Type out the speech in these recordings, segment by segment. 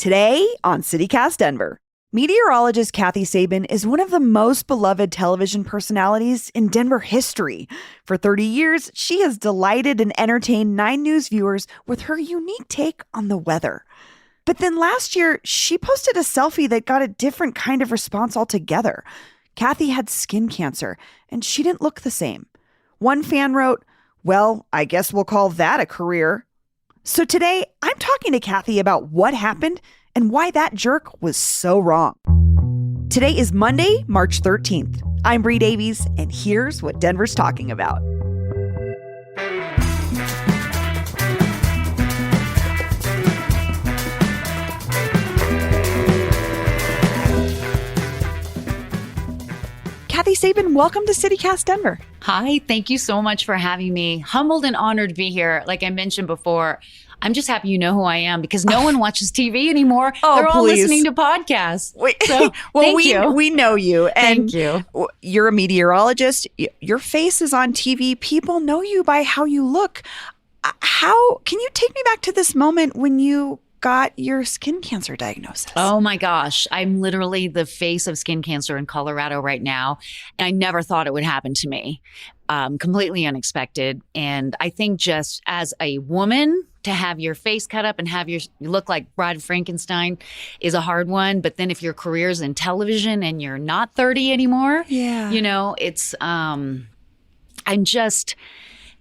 Today on CityCast Denver, meteorologist Kathy Sabine is one of the most beloved television personalities in Denver history. For 30 years, she has delighted and entertained 9 News viewers with her unique take on the weather. But then last year, she posted a selfie that got a different kind of response altogether. Kathy had skin cancer, and she didn't look the same. One fan wrote, "Well, I guess we'll call that a career." So today, I'm talking to Kathy about what happened and why that jerk was so wrong. Today is Monday, March 13th. I'm Bree Davies, and here's what Denver's talking about. Kathy Sabine, welcome to CityCast Denver. Hi, thank you so much for having me. Humbled and honored to be here. Like I mentioned before, I'm just happy you know who I am because no one watches TV anymore. They're all listening to podcasts. Wait, so, well, we know you. And thank you. You're a meteorologist. Your face is on TV. People know you by how you look. How can you take me back to this moment when you got your skin cancer diagnosis? Oh my gosh. I'm literally the face of skin cancer in Colorado right now. And I never thought it would happen to me. Completely unexpected. And I think just as a woman, to have your face cut up and have you look like Bride of Frankenstein is a hard one. But then if your career's in television and you're not 30 anymore, it's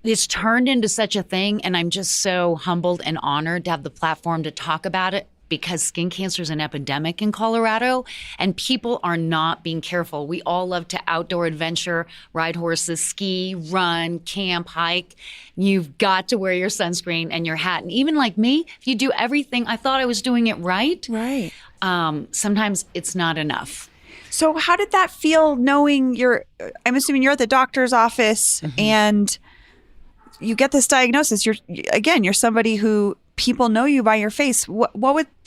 it's turned into such a thing, and I'm just so humbled and honored to have the platform to talk about it because skin cancer is an epidemic in Colorado, and people are not being careful. We all love to outdoor adventure, ride horses, ski, run, camp, hike. You've got to wear your sunscreen and your hat. And even like me, if you do everything, I thought I was doing it right. Right. Sometimes it's not enough. So how did that feel knowing I'm assuming you're at the doctor's office and you get this diagnosis? You're somebody who people know you by your face.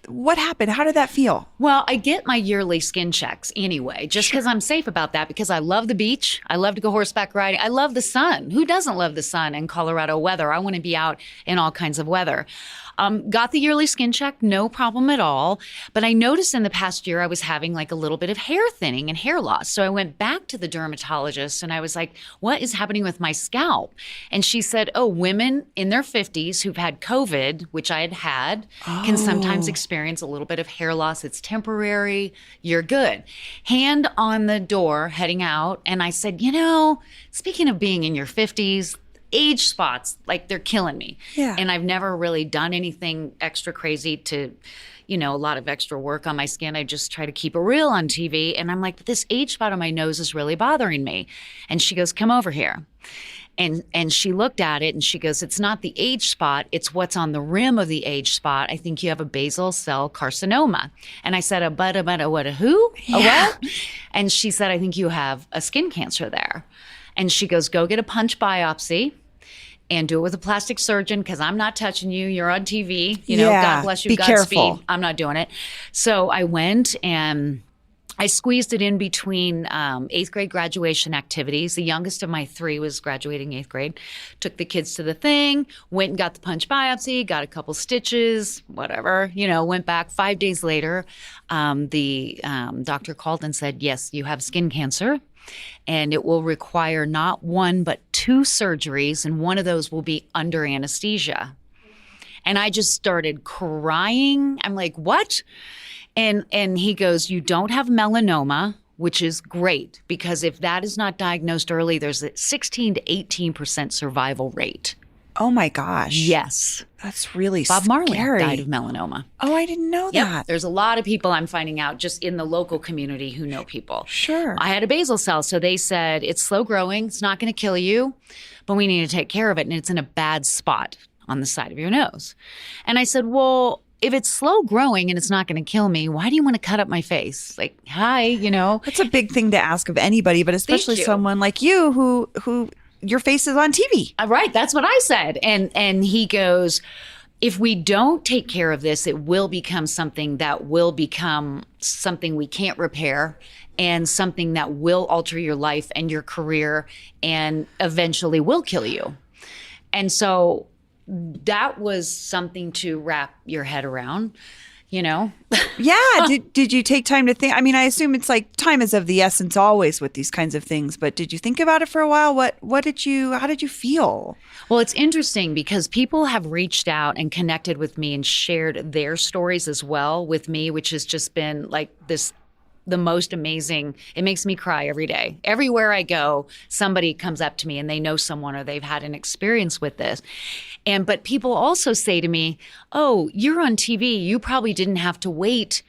What happened? How did that feel? Well, I get my yearly skin checks anyway, just because I'm safe about that, because I love the beach. I love to go horseback riding. I love the sun. Who doesn't love the sun and Colorado weather? I want to be out in all kinds of weather. Got the yearly skin check, no problem at all. But I noticed in the past year I was having like a little bit of hair thinning and hair loss. So I went back to the dermatologist and I was like, what is happening with my scalp? And she said, women in their 50s who've had COVID, which I had, can sometimes experience a little bit of hair loss. It's temporary. You're good. Hand on the door, heading out. And I said, speaking of being in your 50s, age spots, like they're killing me. Yeah. And I've never really done anything extra crazy to, a lot of extra work on my skin. I just try to keep it real on TV. And I'm like, but this age spot on my nose is really bothering me. And she goes, come over here. And she looked at it and she goes, it's not the age spot, it's what's on the rim of the age spot. I think you have a basal cell carcinoma. And I said, a who? Yeah. A what? And she said, I think you have a skin cancer there. And she goes, go get a punch biopsy and do it with a plastic surgeon because I'm not touching you. You're on TV. God bless you. Be Godspeed. careful. I'm not doing it. So I went and I squeezed it in between 8th grade graduation activities. The youngest of my 3 was graduating 8th grade. Took the kids to the thing, went and got the punch biopsy, got a couple stitches, whatever, went back. 5 days later, the doctor called and said, yes, you have skin cancer. And it will require not 1, but 2 surgeries. And one of those will be under anesthesia. And I just started crying. I'm like, what? And he goes, you don't have melanoma, which is great. Because if that is not diagnosed early, there's a 16 to 18% survival rate. Oh my gosh. Yes. That's really Bob Marley scary. died of melanoma. Oh, I didn't know that. There's a lot of people I'm finding out just in the local community who know people. Sure. I had a basal cell, so they said it's slow growing, it's not going to kill you, but we need to take care of it, and it's in a bad spot on the side of your nose. And I said, well, if it's slow growing and it's not going to kill me, why do you want to cut up my face? Like, hi, That's a big thing to ask of anybody, but especially someone like you who your face is on TV. Right. That's what I said. And he goes, if we don't take care of this, it will become something we can't repair and something that will alter your life and your career and eventually will kill you. And so that was something to wrap your head around. you know? Yeah. Did you take time to think? I mean, I assume it's like time is of the essence always with these kinds of things, but did you think about it for a while? How did you feel? Well, it's interesting because people have reached out and connected with me and shared their stories as well with me, which has just been like the most amazing. It makes me cry every day. Everywhere I go, somebody comes up to me and they know someone or they've had an experience with this. But people also say to me, "Oh, you're on TV. You probably didn't have to wait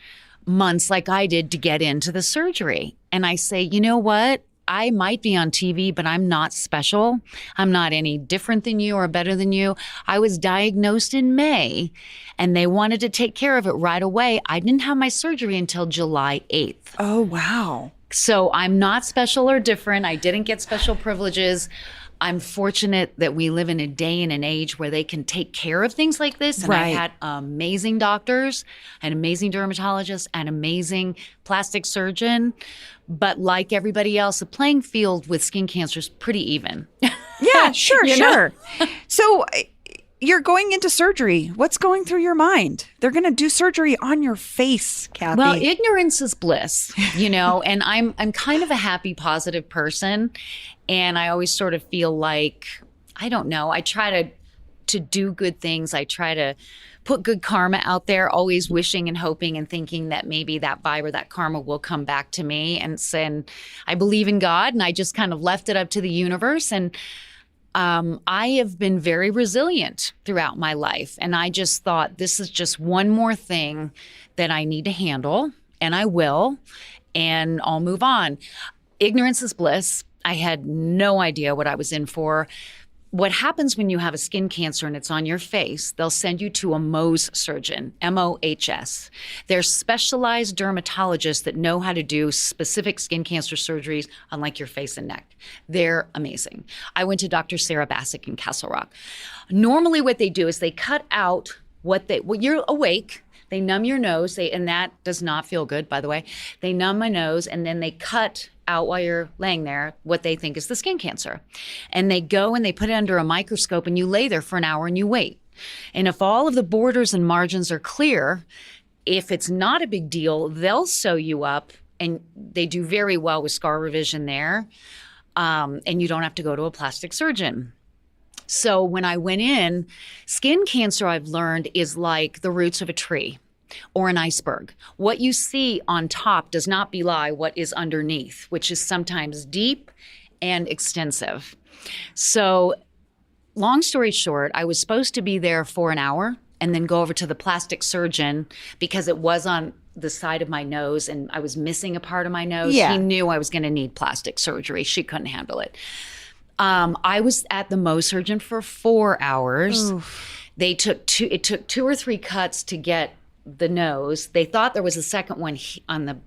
months like I did to get into the surgery." And I say, "You know what? I might be on TV, but I'm not special. I'm not any different than you or better than you. I was diagnosed in May and they wanted to take care of it right away. I didn't have my surgery until July 8th. Oh, wow. So I'm not special or different. I didn't get special privileges. I'm fortunate that we live in a day and an age where they can take care of things like this. And I had amazing doctors, an amazing dermatologist, an amazing plastic surgeon. But like everybody else, the playing field with skin cancer is pretty even. Yeah, sure. So you're going into surgery. What's going through your mind? They're going to do surgery on your face, Kathy. Well, ignorance is bliss, and I'm kind of a happy, positive person. And I always sort of feel like, I don't know, I try to do good things. I try to put good karma out there, always wishing and hoping and thinking that maybe that vibe or that karma will come back to me. And I believe in God, and I just kind of left it up to the universe. And I have been very resilient throughout my life. And I just thought, this is just one more thing that I need to handle, and I will, and I'll move on. Ignorance is bliss. I had no idea what I was in for. What happens when you have a skin cancer and it's on your face, they'll send you to a Mohs surgeon, M-O-H-S. They're specialized dermatologists that know how to do specific skin cancer surgeries on like your face and neck. They're amazing. I went to Dr. Sarah Bassick in Castle Rock. Normally what they do is they cut out you're awake. They numb your nose, and that does not feel good, by the way. They numb my nose, and then they cut out while you're laying there what they think is the skin cancer. And they go and they put it under a microscope, and you lay there for an hour and you wait. And if all of the borders and margins are clear, if it's not a big deal, they'll sew you up, and they do very well with scar revision there. And you don't have to go to a plastic surgeon. So when I went in, skin cancer, I've learned, is like the roots of a tree or an iceberg. What you see on top does not belie what is underneath, which is sometimes deep and extensive. So long story short, I was supposed to be there for an hour and then go over to the plastic surgeon because it was on the side of my nose and I was missing a part of my nose. Yeah. He knew I was going to need plastic surgery. She couldn't handle it. I was at the Mohs surgeon for 4 hours. Oof. It took 2 or 3 cuts to get the nose. They thought there was a second one on the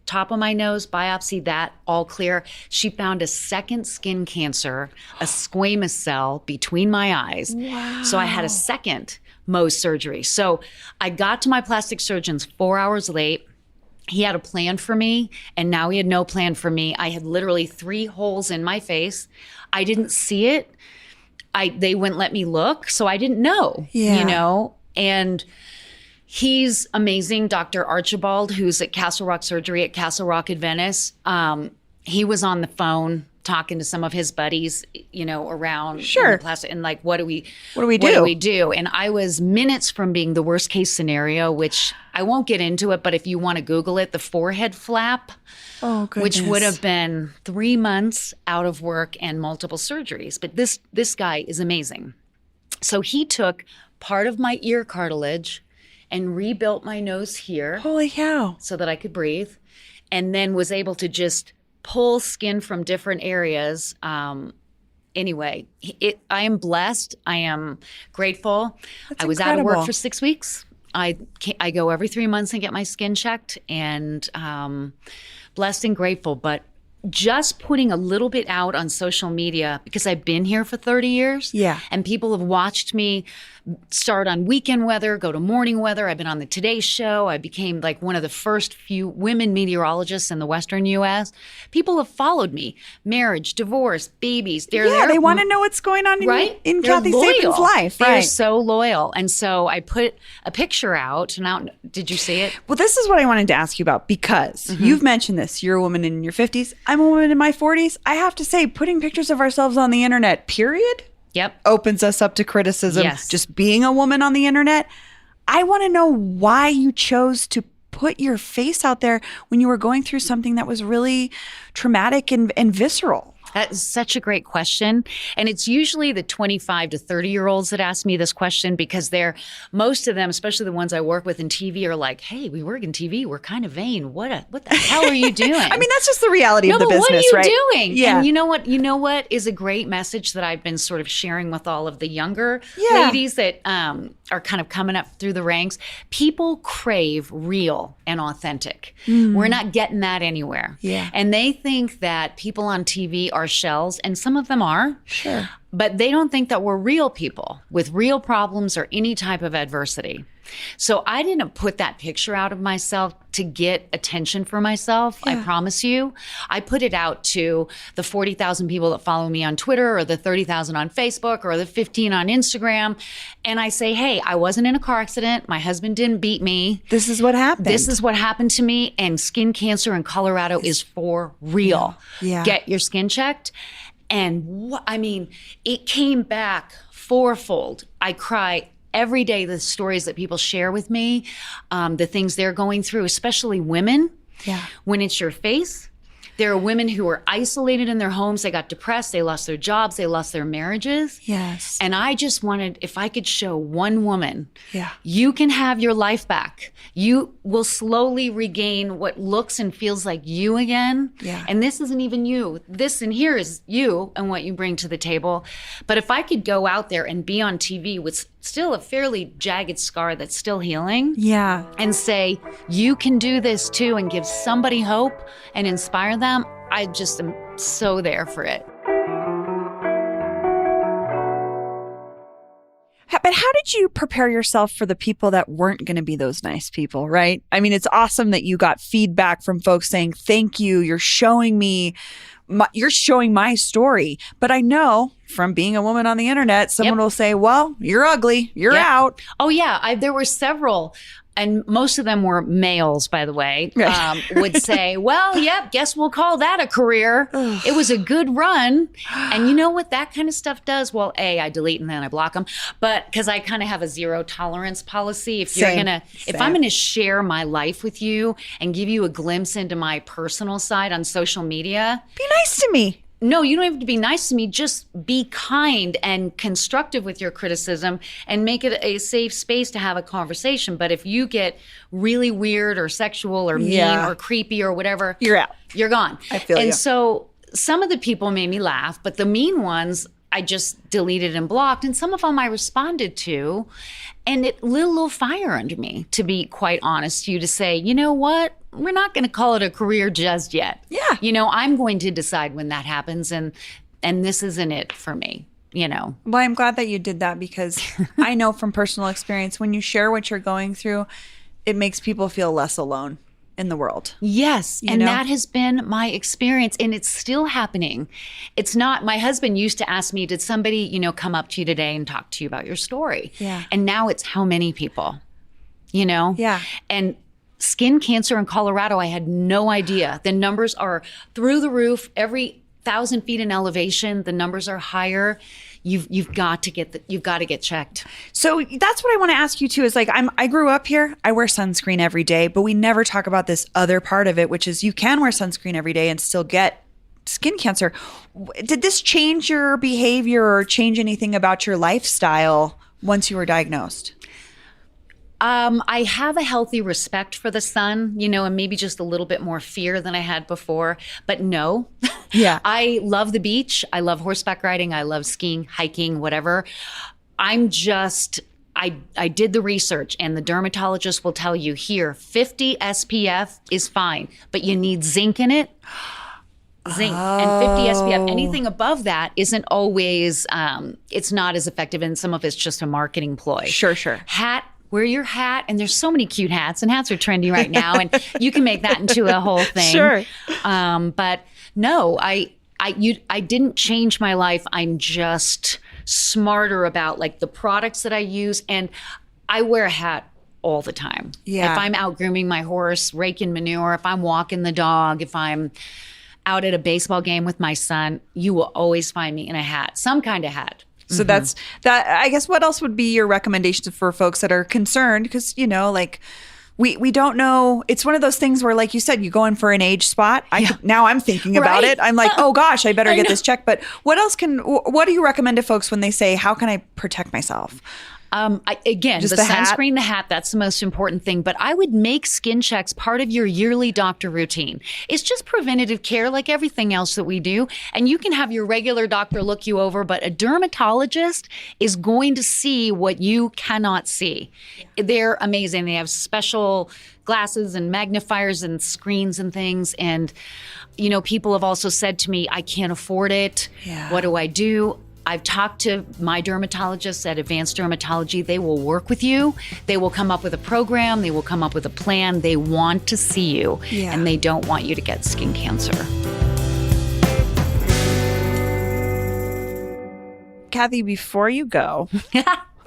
top of my nose, biopsy that, all clear. She found a second skin cancer, a squamous cell between my eyes. Wow. So I had a second Mohs surgery. So I got to my plastic surgeon's 4 hours late. He had a plan for me, and now he had no plan for me. I had literally 3 holes in my face. I didn't see it. They wouldn't let me look, so I didn't know, And he's amazing, Dr. Archibald, who's at Castle Rock Surgery at Castle Rock Adventist. He was on the phone talking to some of his buddies, around in the plastic, and like, what do we do? And I was minutes from being the worst case scenario, which I won't get into it, but if you want to Google it, the forehead flap, which would have been 3 months out of work and multiple surgeries. But this guy is amazing. So he took part of my ear cartilage and rebuilt my nose here. Holy cow. So that I could breathe, and then was able to just pull skin from different areas. Anyway, I am blessed. I am grateful. That's I was incredible. out of work for 6 weeks. I go every 3 months and get my skin checked, and blessed and grateful. But just putting a little bit out on social media, because I've been here for 30 years. Yeah. And people have watched me start on weekend weather, go to morning weather. I've been on the Today Show. I became like one of the first few women meteorologists in the Western U.S. People have followed me. Marriage, divorce, babies. They want to know what's going on in Kathy Sabine's life. They're so loyal. And so I put a picture out. Now, did you see it? Well, this is what I wanted to ask you about because you've mentioned this. You're a woman in your 50s. I'm a woman in my 40s. I have to say, putting pictures of ourselves on the internet, period, opens us up to criticism. Yes. Just being a woman on the internet. I want to know why you chose to put your face out there when you were going through something that was really traumatic and visceral. That is such a great question. And it's usually the 25 to 30-year-olds that ask me this question because most of them, especially the ones I work with in TV, are like, hey, we work in TV. We're kind of vain. What the hell are you doing? I mean, that's just the reality of the business, right? What are you doing? Yeah. And you know what is a great message that I've been sort of sharing with all of the younger ladies that are kind of coming up through the ranks? People crave real and authentic. We're not getting that anywhere. Yeah. And they think that people on TV are shells, and some of them are. Sure. But they don't think that we're real people with real problems or any type of adversity. So I didn't put that picture out of myself to get attention for myself. I promise you. I put it out to the 40,000 people that follow me on Twitter or the 30,000 on Facebook or the 15 on Instagram. And I say, hey, I wasn't in a car accident. My husband didn't beat me. This is what happened. This is what happened to me. And skin cancer in Colorado is for real. Yeah. Get your skin checked. And it came back fourfold. I cry every day, the stories that people share with me, the things they're going through, especially women. Yeah. When it's your face, there are women who are isolated in their homes. They got depressed. They lost their jobs. They lost their marriages. Yes. And I just wanted, if I could show one woman, Yeah. you can have your life back. You will slowly regain what looks and feels like you again. Yeah. And this isn't even you. This and here is you and what you bring to the table. But if I could go out there and be on TV with still a fairly jagged scar that's still healing. Yeah. And say, you can do this too, and give somebody hope and inspire them, I just am so there for it. But how did you prepare yourself for the people that weren't going to be those nice people, right? I mean, it's awesome that you got feedback from folks saying, thank you, you're showing me, you're showing my story. But I know from being a woman on the internet, someone will say, well, you're ugly, you're out. Oh, yeah. There were several. And most of them were males, by the way, would say, well, yep, guess we'll call that a career. It was a good run. And you know what that kind of stuff does? Well, I delete and then I block them. But because I kind of have a zero tolerance policy. If I'm going to share my life with you and give you a glimpse into my personal side on social media. Be nice to me. No, you don't have to be nice to me. Just be kind and constructive with your criticism and make it a safe space to have a conversation. But if you get really weird or sexual or mean or creepy or whatever, you're out. You're gone. I feel you. And so some of the people made me laugh, but the mean ones I just deleted and blocked. And some of them I responded to. And it lit a little fire under me, to be quite honest to you, to say, you know what? We're not going to call it a career just yet. Yeah. You know, I'm going to decide when that happens, and this isn't it for me, you know. Well, I'm glad that you did that because I know from personal experience, when you share what you're going through, it makes people feel less alone in the world. Yes. You and know? that has been my experience, and it's still happening. It's not, my husband used to ask me, did somebody, you know, come up to you today and talk to you about your story? Yeah. And now it's how many people, you know? Yeah. And skin cancer in Colorado, I had no idea. The numbers are through the roof. Every 1,000 feet in elevation, the numbers are higher. You've got to get checked. So that's what I want to ask you too, is like, I grew up here. I wear sunscreen every day, but we never talk about this other part of it, which is you can wear sunscreen every day and still get skin cancer. Did this change your behavior or change anything about your lifestyle once you were diagnosed? I have a healthy respect for the sun, you know, and maybe just a little bit more fear than I had before. But no, Yeah. I love the beach. I love horseback riding. I love skiing, hiking, whatever. I'm just, I did the research, and the dermatologist will tell you here, 50 SPF is fine, but you need zinc in it. zinc and 50 SPF. Anything above that isn't always, it's not as effective, and some of it's just a marketing ploy. Sure. Hat, wear your hat, and there's so many cute hats, and hats are trendy right now, and you can make that into a whole thing. Sure. But no, I didn't change my life. I'm just smarter about like the products that I use, and I wear a hat all the time. Yeah. If I'm out grooming my horse, raking manure, if I'm walking the dog, if I'm out at a baseball game with my son, you will always find me in a hat, some kind of hat. So that's that. I guess what else would be your recommendations for folks that are concerned? Because, like we don't know. It's one of those things where, like you said, you go in for an age spot. Now I'm thinking about it. I'm like, oh gosh, I better get this checked. But what do you recommend to folks when they say, how can I protect myself? Again, Just the the hat? sunscreen, the hat, that's the most important thing. But I would make skin checks part of your yearly doctor routine. It's just preventative care like everything else that we do. And you can have your regular doctor look you over, but a dermatologist is going to see what you cannot see. They're amazing. They have special glasses and magnifiers and screens and things. And, people have also said to me, I can't afford it. Yeah. What do I do? I've talked to my dermatologists at Advanced Dermatology. They will work with you. They will come up with a program. They will come up with a plan. They want to see you, and they don't want you to get skin cancer. Kathy, before you go,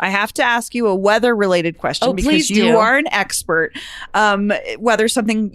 I have to ask you a weather-related question because please you do. are an expert. Weather's something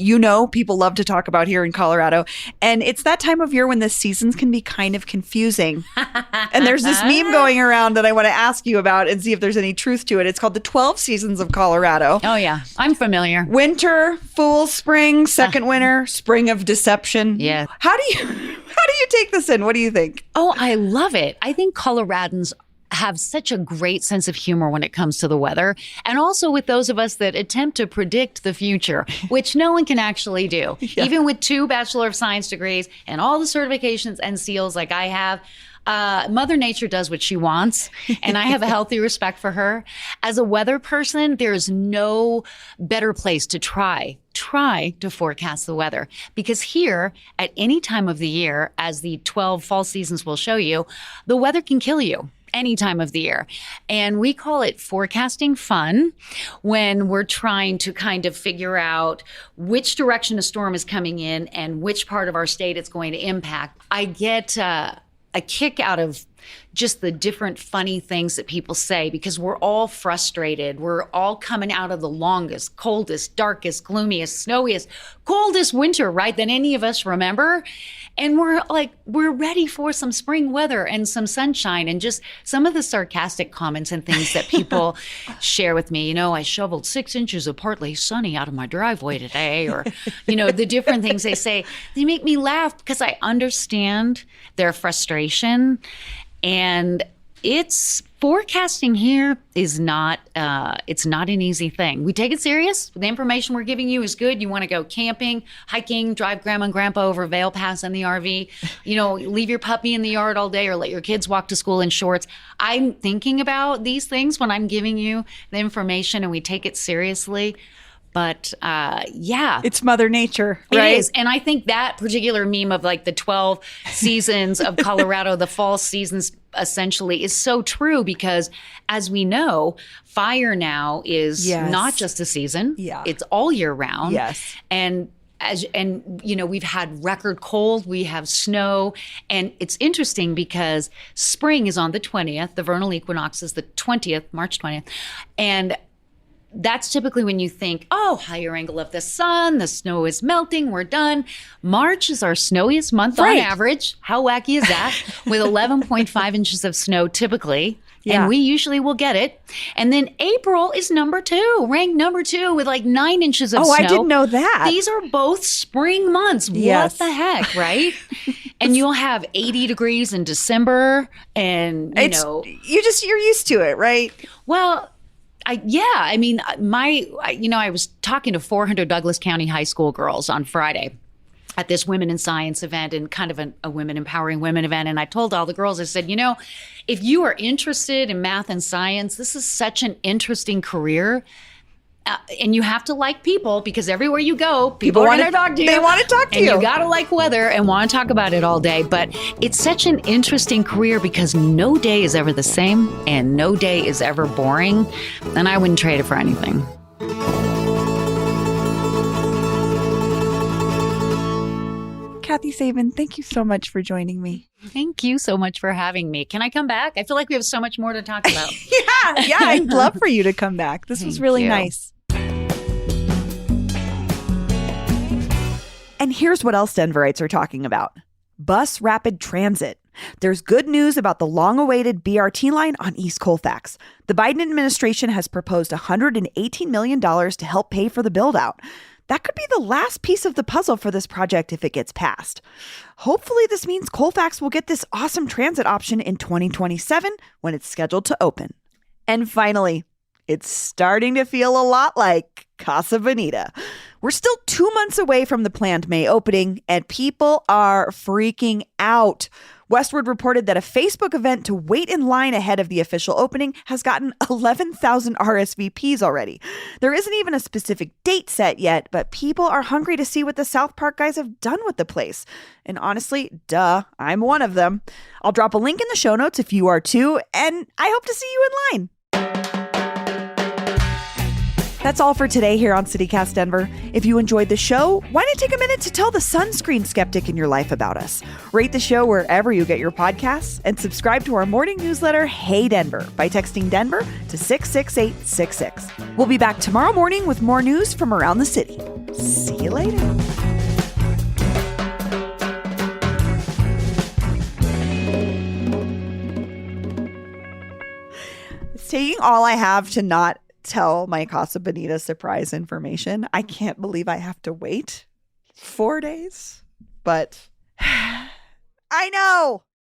people love to talk about here in Colorado. And it's that time of year when the seasons can be kind of confusing. And there's this meme going around that I want to ask you about and see if there's any truth to it. It's called the 12 Seasons of Colorado. Oh, yeah. I'm familiar. Winter, Fool's Spring, Second Winter, Spring of Deception. Yeah. How do you take this in? What do you think? Oh, I love it. I think Coloradans have such a great sense of humor when it comes to the weather, and also with those of us that attempt to predict the future, which no one can actually do. Yeah. Even with 2 Bachelor of Science degrees and all the certifications and seals like I have, Mother Nature does what she wants, and I have a healthy respect for her. As a weather person, there's no better place to try to forecast the weather, because here at any time of the year, as the 12 fall seasons will show you, the weather can kill you any time of the year. And we call it forecasting fun when we're trying to kind of figure out which direction a storm is coming in and which part of our state it's going to impact. I get a kick out of just the different funny things that people say, because we're all frustrated. We're all coming out of the longest, coldest, darkest, gloomiest, snowiest, coldest winter, right, than any of us remember. And we're ready for some spring weather and some sunshine, and just some of the sarcastic comments and things that people share with me. I shoveled 6 inches of partly sunny out of my driveway today, or, the different things they say. They make me laugh because I understand their frustration. And it's forecasting here is not, it's not an easy thing. We take it serious. The information we're giving you is good. You want to go camping, hiking, drive grandma and grandpa over Vail Pass in the RV, leave your puppy in the yard all day, or let your kids walk to school in shorts. I'm thinking about these things when I'm giving you the information, and we take it seriously. But yeah. It's Mother Nature, right? It is. And I think that particular meme of like the 12 seasons of Colorado, the fall seasons essentially, is so true, because as we know, fire now is not just a season. Yeah. It's all year round. Yes. And we've had record cold, we have snow, and it's interesting because spring is on the 20th. The vernal equinox is the 20th, March 20th. And that's typically when you think, oh, higher angle of the sun, the snow is melting, we're done. March is our snowiest month on average. How wacky is that? With 11.5 inches of snow typically. Yeah. And we usually will get it. And then April is ranked number 2 with like 9 inches of snow. Oh, I didn't know that. These are both spring months. Yes. What the heck, right? And you'll have 80 degrees in December, and you're used to it, right? Well, I was talking to 400 Douglas County high school girls on Friday at this Women in Science event, and kind of a women empowering women event. And I told all the girls, I said, if you are interested in math and science, this is such an interesting career. And you have to like people, because everywhere you go, people are going to talk to you. They want to talk to and you. you got to like weather and want to talk about it all day. But it's such an interesting career because no day is ever the same and no day is ever boring. And I wouldn't trade it for anything. Kathy Sabine, thank you so much for joining me. Thank you so much for having me. Can I come back? I feel like we have so much more to talk about. Yeah, I'd love for you to come back. This was really nice. And here's what else Denverites are talking about. Bus rapid transit. There's good news about the long-awaited BRT line on East Colfax. The Biden administration has proposed $118 million to help pay for the build-out. That could be the last piece of the puzzle for this project if it gets passed. Hopefully, this means Colfax will get this awesome transit option in 2027 when it's scheduled to open. And finally, it's starting to feel a lot like Casa Bonita. We're still 2 months away from the planned May opening, and people are freaking out. Westward reported that a Facebook event to wait in line ahead of the official opening has gotten 11,000 RSVPs already. There isn't even a specific date set yet, but people are hungry to see what the South Park guys have done with the place. And honestly, I'm one of them. I'll drop a link in the show notes if you are too, and I hope to see you in line. That's all for today here on CityCast Denver. If you enjoyed the show, why not take a minute to tell the sunscreen skeptic in your life about us? Rate the show wherever you get your podcasts and subscribe to our morning newsletter, Hey Denver, by texting Denver to 66866. We'll be back tomorrow morning with more news from around the city. See you later. It's taking all I have to not tell my Casa Bonita surprise information. I can't believe I have to wait 4 days, but I know.